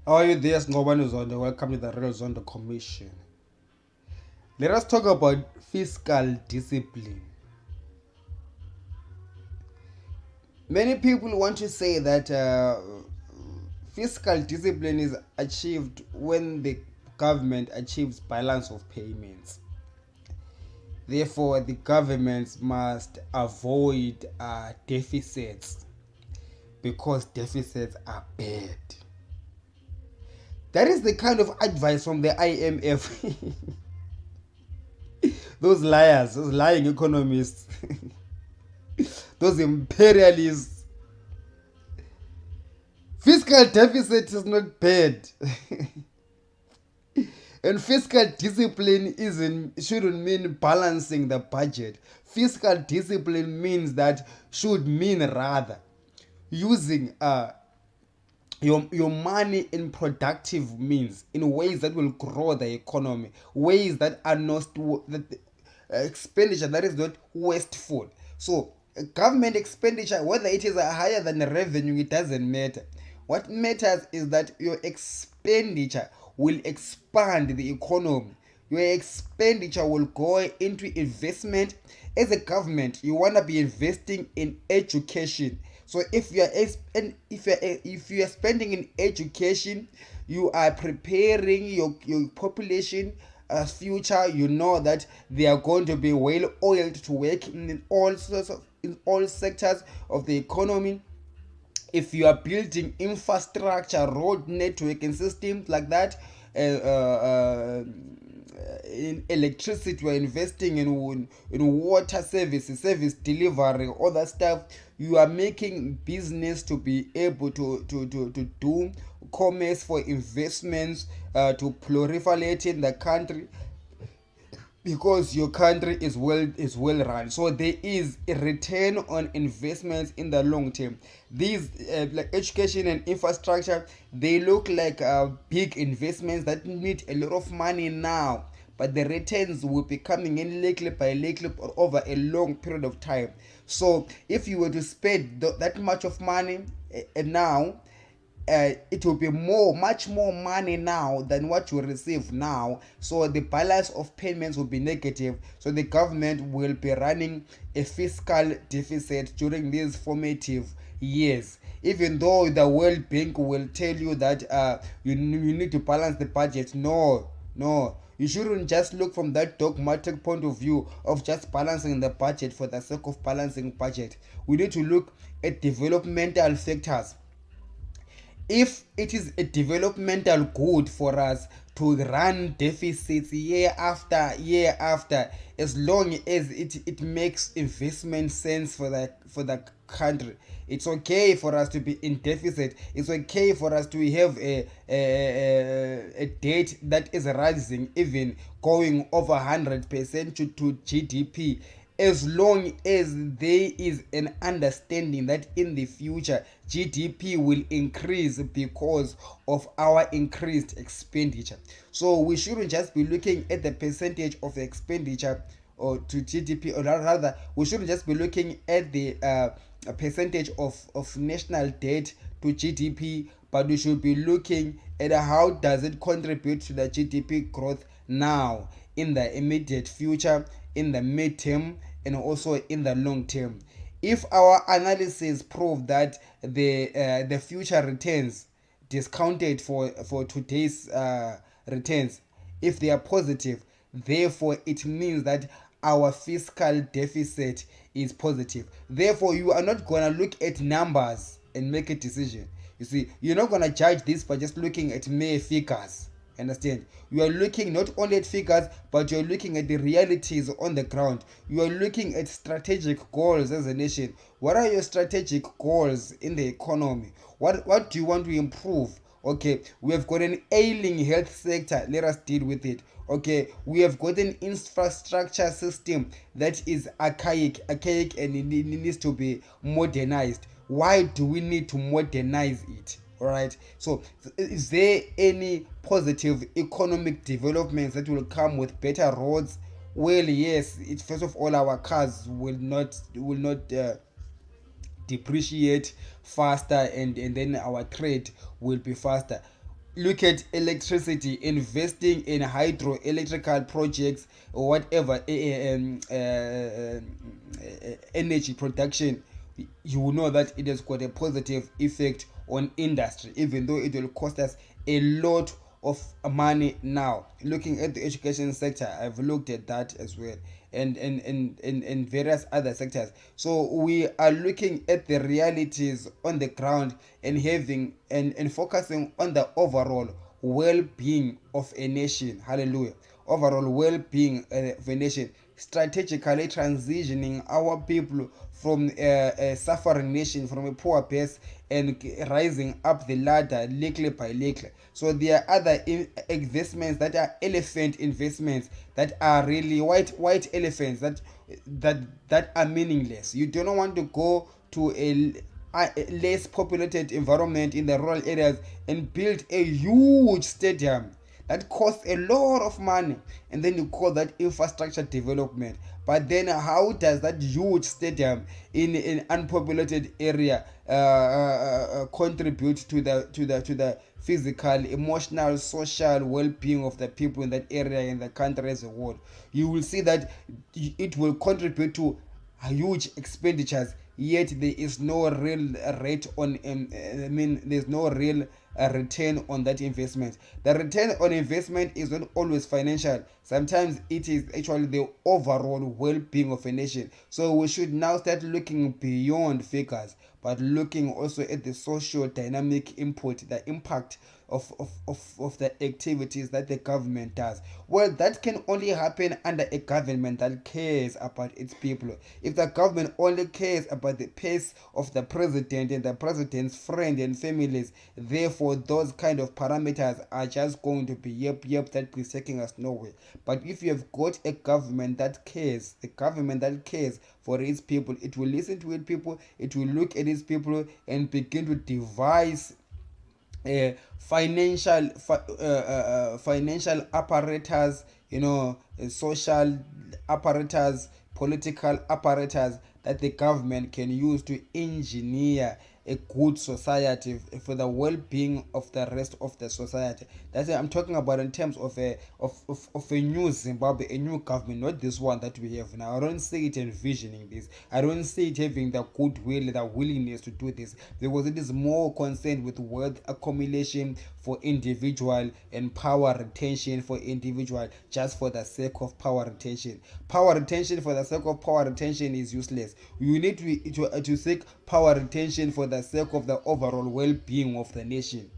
How are you there, Ngobani Zondo? Welcome to the Real Zondo Commission. Let us talk about fiscal discipline. Many people want to say that fiscal discipline is achieved when the government achieves balance of payments. Therefore, the governments must avoid deficits because deficits are bad. That is the kind of advice from the IMF. Those liars, those lying economists, those imperialists. Fiscal deficit is not bad. And fiscal discipline shouldn't mean balancing the budget. Fiscal discipline means that should mean rather using your money in productive means, in ways that will grow the economy, ways that are not expenditure that is not wasteful. So government expenditure, whether it is higher than the revenue, it doesn't matter. What matters is that your expenditure will expand the economy. Your expenditure will go into investment. As a government, you want to be investing in education. So if you are spending in education, you are preparing your population future. You know that they are going to be well oiled to work in all sectors of the economy. If you are building infrastructure, road network and systems like that, in electricity, we're investing in water services, service delivery, all that stuff. You are making business to be able to do commerce for investments, to proliferate in the country, because your country is well run. So there is a return on investments in the long term. These like education and infrastructure, they look like big investments that need a lot of money now, but the returns will be coming in little by little over a long period of time. So if you were to spend that much of money now, it will be much more money now than what you receive now. So the balance of payments will be negative. So the government will be running a fiscal deficit during these formative years. Even though the World Bank will tell you that you need to balance the budget, no. You shouldn't just look from that dogmatic point of view of just balancing the budget for the sake of balancing budget. We need to look at developmental factors. If it is a developmental good for us to run deficits year after year after, as long as it makes investment sense for the country, it's okay for us to be in deficit. It's okay for us to have a debt that is rising, even going over 100% to GDP, as long as there is an understanding that in the future GDP will increase because of our increased expenditure. So we shouldn't just be looking at the percentage of expenditure or to GDP, or rather we shouldn't just be looking at the percentage of national debt to GDP, but we should be looking at how does it contribute to the GDP growth now, in the immediate future, in the midterm, and also in the long term. If our analysis prove that the future returns discounted for today's returns, if they are positive, therefore it means that our fiscal deficit is positive. Therefore you are not going to look at numbers and make a decision. You see, you're not going to judge this by just looking at mere figures. Understand? You are looking not only at figures, but you're looking at the realities on the ground. You are looking at strategic goals as a nation. What are your strategic goals in the economy? What do you want to improve? Okay, we have got an ailing health sector, let us deal with it. Okay, we have got an infrastructure system that is archaic and it needs to be modernized. Why do we need to modernize it? All right, so is there any positive economic developments that will come with better roads? Well, yes. It first of all, our cars will not depreciate faster, and then our trade will be faster. look at electricity, investing in hydroelectrical projects or whatever, energy production, you will know that it has got a positive effect on industry, even though it will cost us a lot of money. Now looking at the education sector, I've looked at that as well, and various other sectors. So we are looking at the realities on the ground and having and focusing on the overall well-being of a nation. Hallelujah. Overall well-being of a nation, strategically transitioning our people from a suffering nation, from a poor base, and rising up the ladder little by little. So there are other investments that are elephant investments, that are really white elephants, that are meaningless. You do not want to go to a less populated environment in the rural areas and build a huge stadium that costs a lot of money, and then you call that infrastructure development. But then how does that huge stadium in an unpopulated area contribute to the physical, emotional, social well-being of the people in that area, in the country as a whole? You will see that it will contribute to huge expenditures, yet there is no real rate on there's no real return on that investment. The return on investment is not always financial. Sometimes it is actually the overall well-being of a nation. So we should now start looking beyond figures, but looking also at the social dynamic input, the impact of the activities that the government does. Well, that can only happen under a government that cares about its people. If the government only cares about the pace of the president and the president's friends and families, therefore those kind of parameters are just going to be yep, that is taking us nowhere. But if you have got a government that cares, a government that cares for its people, it will listen to its people, it will look at its people and begin to devise financial apparatus, social apparatus, political apparatus that the government can use to engineer a good society for the well-being of the rest of the society. That's what I'm talking about in terms of a new Zimbabwe, a new government, not this one that we have now. I don't see it envisioning this. I don't see it having the goodwill, the willingness to do this, because it is more concerned with wealth accumulation for individual and power retention for individual, just for the sake of power retention. Power retention for the sake of power retention is useless. You need to seek power retention for the sake of the overall well-being of the nation.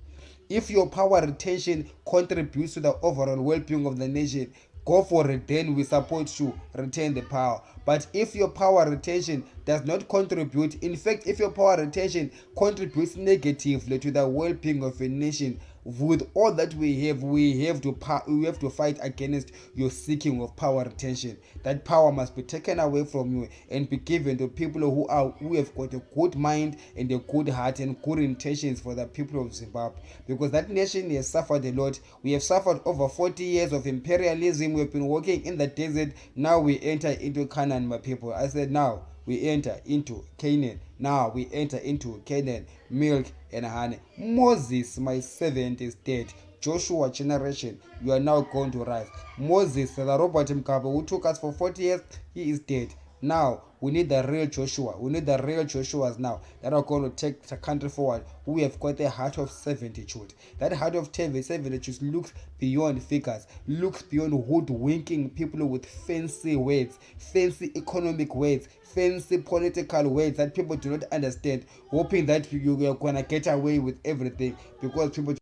If your power retention contributes to the overall well-being of the nation, go for it, then we support to retain the power. But if your power retention does not contribute, in fact, if your power retention contributes negatively to the well-being of a nation, with all that we have to fight against your seeking of power retention. That power must be taken away from you and be given to people who have got a good mind and a good heart and good intentions for the people of Zimbabwe, because that nation has suffered a lot. We have suffered over 40 years of imperialism. We've been walking in the desert. Now we enter into Canaan, my people. I said now we enter into Canaan. Now we enter into Canaan, milk and honey. Moses, my servant, is dead. Joshua generation, you are now going to rise. Moses, the Robert Mugabe, who took us for 40 years, he is dead. Now we need the real Joshua. We need the real Joshuas now that are going to take the country forward, who have got the heart of servitude. That heart of servitude looks beyond figures, looks beyond hoodwinking people with fancy words, fancy economic words, fancy political words that people do not understand, hoping that you are going to get away with everything because people.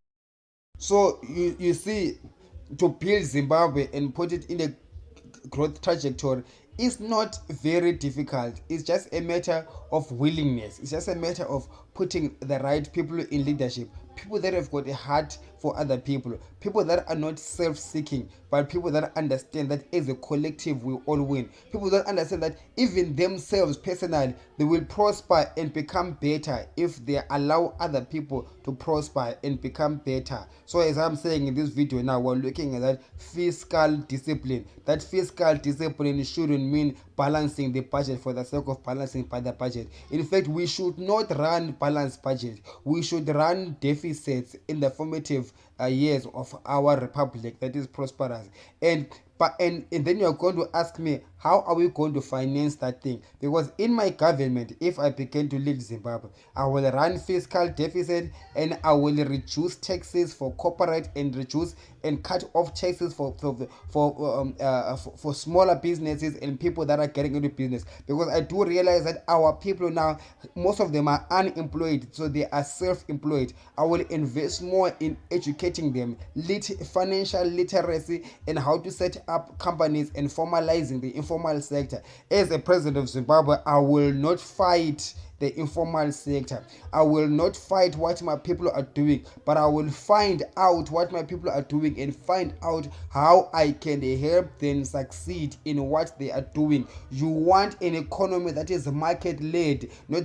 So you see, to build Zimbabwe and put it in a growth trajectory is not very difficult. It's just a matter of willingness. It's just a matter of putting the right people in leadership, people that have got a heart for other people, people that are not self-seeking, but people that understand that as a collective we all win, people that understand that even themselves personally they will prosper and become better if they allow other people to prosper and become better. So as I'm saying in this video now, we're looking at that fiscal discipline. That fiscal discipline shouldn't mean balancing the budget for the sake of balancing by the budget. In fact, we should not run balanced budget. We should run deficits in the formative years of our republic that is prosperous. And then you're going to ask me, how are we going to finance that thing? Because in my government, if I begin to lead Zimbabwe, I will run fiscal deficit, and I will reduce taxes for corporate and reduce and cut off taxes for smaller businesses and people that are getting into business. Because I do realize that our people now, most of them are unemployed, so they are self-employed. I will invest more in educating them, financial literacy, and how to set up companies and formalizing the informal sector. As a president of Zimbabwe, I will not fight the informal sector. I will not fight what my people are doing, but I will find out what my people are doing and find out how I can help them succeed in what they are doing. You want an economy that is market led, not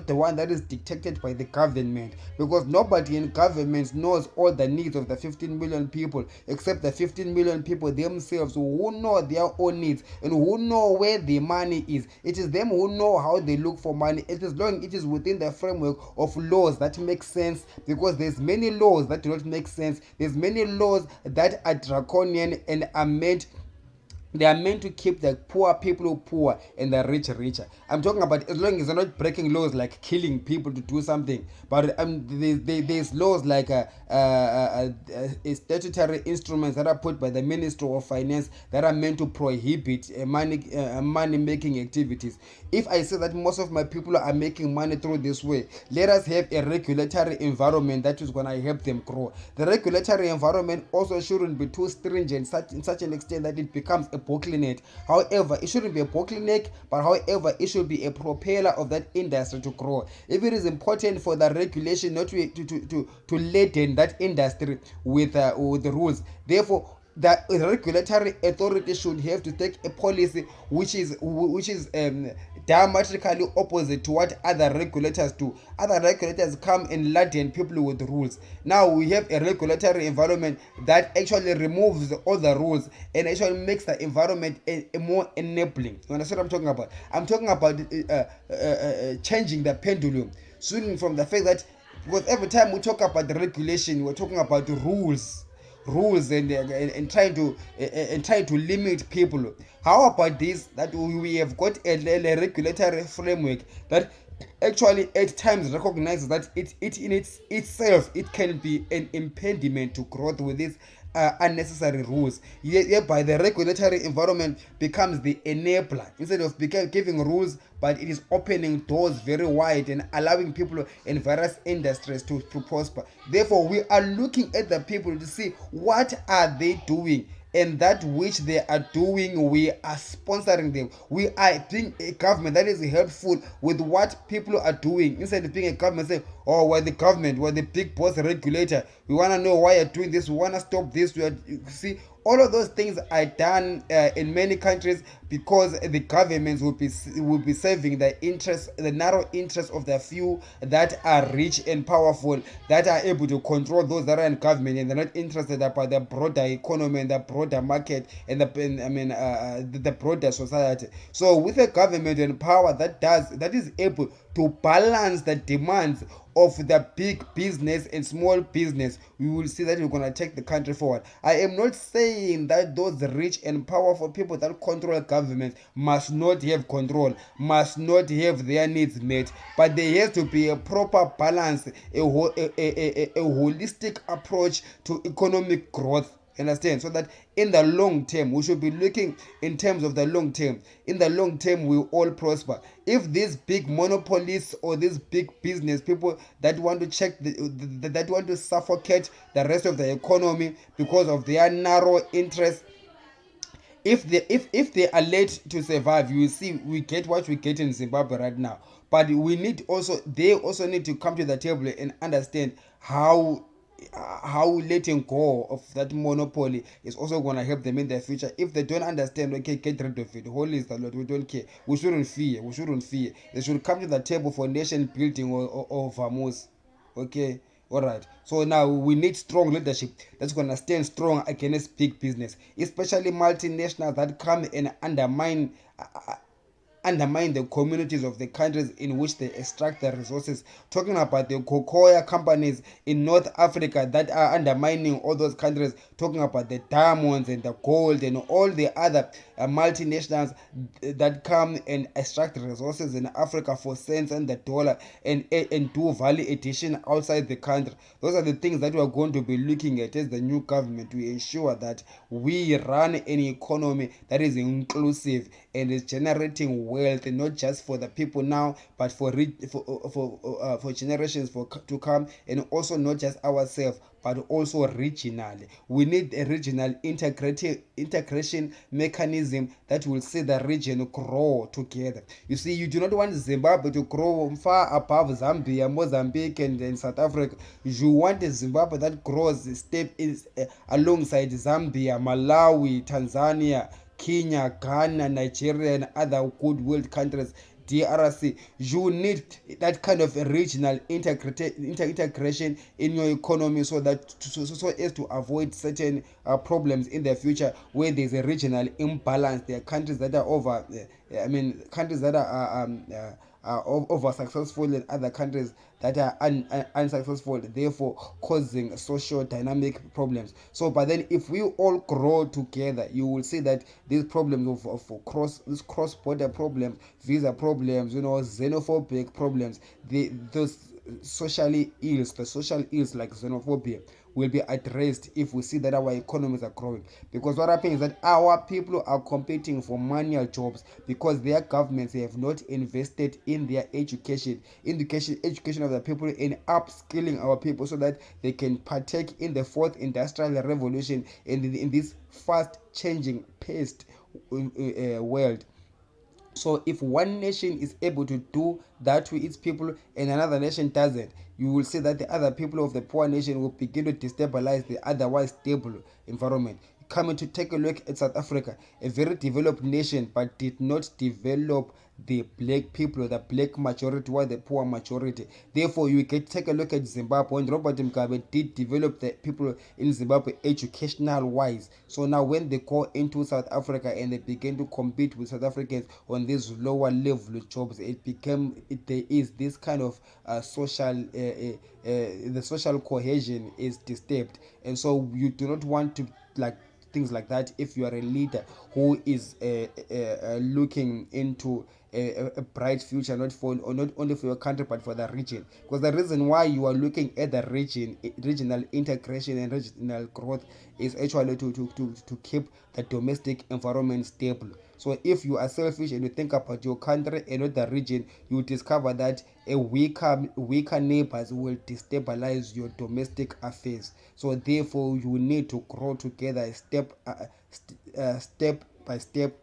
the one that is dictated by the government, because nobody in government knows all the needs of the 15 million people except the 15 million people themselves, who know their own needs and who know where the money is. It is them who know how they look for money. As long it is within the framework of laws that make sense, because there's many laws that do not make sense. There's many laws that are draconian and they are meant to keep the poor people poor and the rich richer. I'm talking about as long as they're not breaking laws like killing people to do something. But there's laws like statutory instruments that are put by the Ministry of Finance that are meant to prohibit money making activities. If I say that most of my people are making money through this way, let us have a regulatory environment that is going to help them grow. The regulatory environment also shouldn't be too stringent in such an extent that it becomes a bottleneck. However, it shouldn't be a bottleneck, but however, it should be a propeller of that industry to grow. If it is important for the regulation not to laden that industry with the rules, therefore the regulatory authority should have to take a policy which is diametrically opposite to what other regulators do. Other regulators come and laden people with rules. Now we have a regulatory environment that actually removes all the rules and actually makes the environment a more enabling. You understand what I'm talking about? I'm talking about changing the pendulum, swinging from the fact that, because every time we talk about the regulation, we're talking about rules and trying to limit people. How about this, that we have got a regulatory framework that actually at times recognizes that it in itself it can be an impediment to growth with these unnecessary rules. Hereby the regulatory environment becomes the enabler instead of giving rules, but it is opening doors very wide and allowing people in various industries to prosper. Therefore, we are looking at the people to see what are they doing, and that which they are doing, we are sponsoring them. We are being a government that is helpful with what people are doing, instead of being a government saying, oh, we're the government, we're the big boss regulator, we want to know why you're doing this, we want to stop this. You see, all of those things are done in many countries because the governments will be serving the narrow interests of the few that are rich and powerful, that are able to control those that are in government, and they're not interested about the broader economy and the broader market and the broader society. So with a government and power that is able to balance the demands of the big business and small business, we will see that we're going to take the country forward. I am not saying that those rich and powerful people that control government must not have control, must not have their needs met, but there has to be a proper balance, a holistic approach to economic growth. Understand? So that in the long term, we should be looking in terms of the long term. In the long term, we all prosper. If these big monopolists or these big business people that want to that want to suffocate the rest of the economy because of their narrow interests, if they are late to survive, you will see we get what we get in Zimbabwe right now. But they also need to come to the table and understand how letting go of that monopoly is also going to help them in the future. If they don't understand, okay, get rid of it. Holy is the Lord. We don't care. We shouldn't fear. They should come to the table for nation building or vamoose. Okay. All right. So now we need strong leadership that's gonna stand strong against big business, especially multinationals that come and undermine the communities of the countries in which they extract the resources. Talking about the cocoa companies in North Africa that are undermining all those countries, talking about the diamonds and the gold and all the other multinationals that come and extract resources in Africa for cents and the dollar, and do value addition outside the country. Those are the things that we are going to be looking at as the new government to ensure that we run an economy that is inclusive and is generating wealth, not just for the people now, but for generations to come, and also not just ourselves, but also regionally. We need a regional integration mechanism that will see the region grow together. You see, you do not want Zimbabwe to grow far above Zambia, Mozambique, and South Africa. You want a Zimbabwe that grows alongside Zambia, Malawi, Tanzania, Kenya, Ghana, Nigeria, and other good world countries, DRC. You need that kind of a regional integration in your economy, so that so as to avoid certain problems in the future where there's a regional imbalance. There are countries that are countries that are over successful, and other countries that are unsuccessful, therefore causing social dynamic problems. So but then if we all grow together, you will see that these problems of cross border problems, visa problems, xenophobic problems, those socially ills, the social ills like xenophobia, will be addressed if we see that our economies are growing. Because what happens is that our people are competing for manual jobs because their governments have not invested in their education of the people, in upskilling our people so that they can partake in the fourth industrial revolution in this fast changing paced world. So if one nation is able to do that to its people and another nation doesn't, you will see that the other people of the poor nation will begin to destabilize the otherwise stable environment. Coming to take a look at South Africa, a very developed nation, but did not develop the black people, the black majority, while the poor majority. Therefore, you can take a look at Zimbabwe. When Robert Mugabe did develop the people in Zimbabwe educational wise, so now when they go into South Africa and they begin to compete with South Africans on these lower level jobs, there is this kind of the social cohesion is disturbed, and so you do not want to like things like that if you are a leader who is looking into a bright future, not only for your country but for the region. Because the reason why you are looking at the regional integration and regional growth is actually to keep the domestic environment stable. So if you are selfish and you think about your country and not the region, you discover that a weaker neighbors will destabilize your domestic affairs. So therefore you need to grow together step by step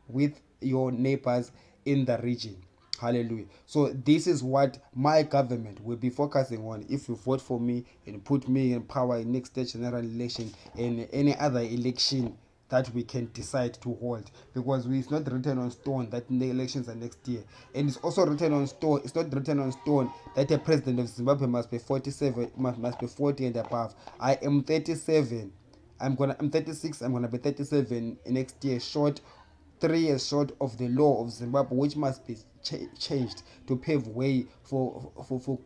with your neighbors in the region. Hallelujah. So this is what my government will be focusing on if you vote for me and put me in power in next state general election and any other election that we can decide to hold, because it's not written on stone that the elections are next year, and it's also written on stone. It's not written on stone that a president of Zimbabwe must be 47, must be 40 and above. I am 37. I'm 36. I'm gonna be 37 next year. 3 years short of the law of Zimbabwe, which must be changed to pave way for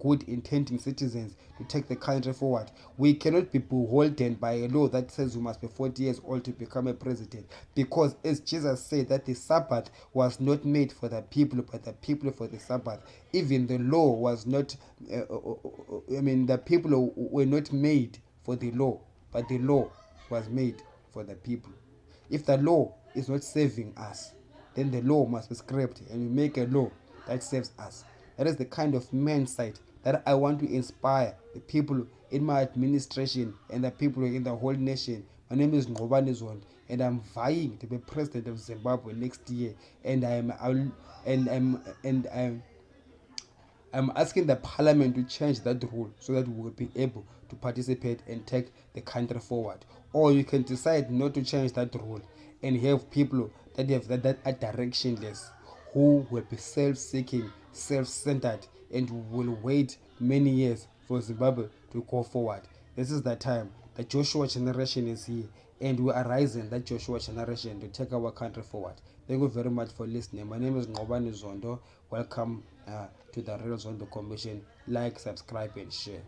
good intending citizens to take the country forward. We cannot be beholden by a law that says you must be 40 years old to become a president, because as Jesus said that the Sabbath was not made for the people but the people for the Sabbath. Even the law was not the people were not made for the law, but the law was made for the people. If the law is not saving us, then the law must be scrapped and we make a law that saves us. That is the kind of mindset that I want to inspire the people in my administration and the people in the whole nation. My name is Ngobani Zondo, and I'm vying to be president of Zimbabwe next year. And I'm asking the parliament to change that rule so that we will be able to participate and take the country forward. Or you can decide not to change that rule and have people that that are directionless, who will be self-seeking, self-centered, and will wait many years for Zimbabwe to go forward. This is the time. The Joshua generation is here, and we are rising that Joshua generation to take our country forward. Thank you very much for listening. My name is Ngobani Zondo. Welcome to the Real Zondo Commission. Like, subscribe, and share.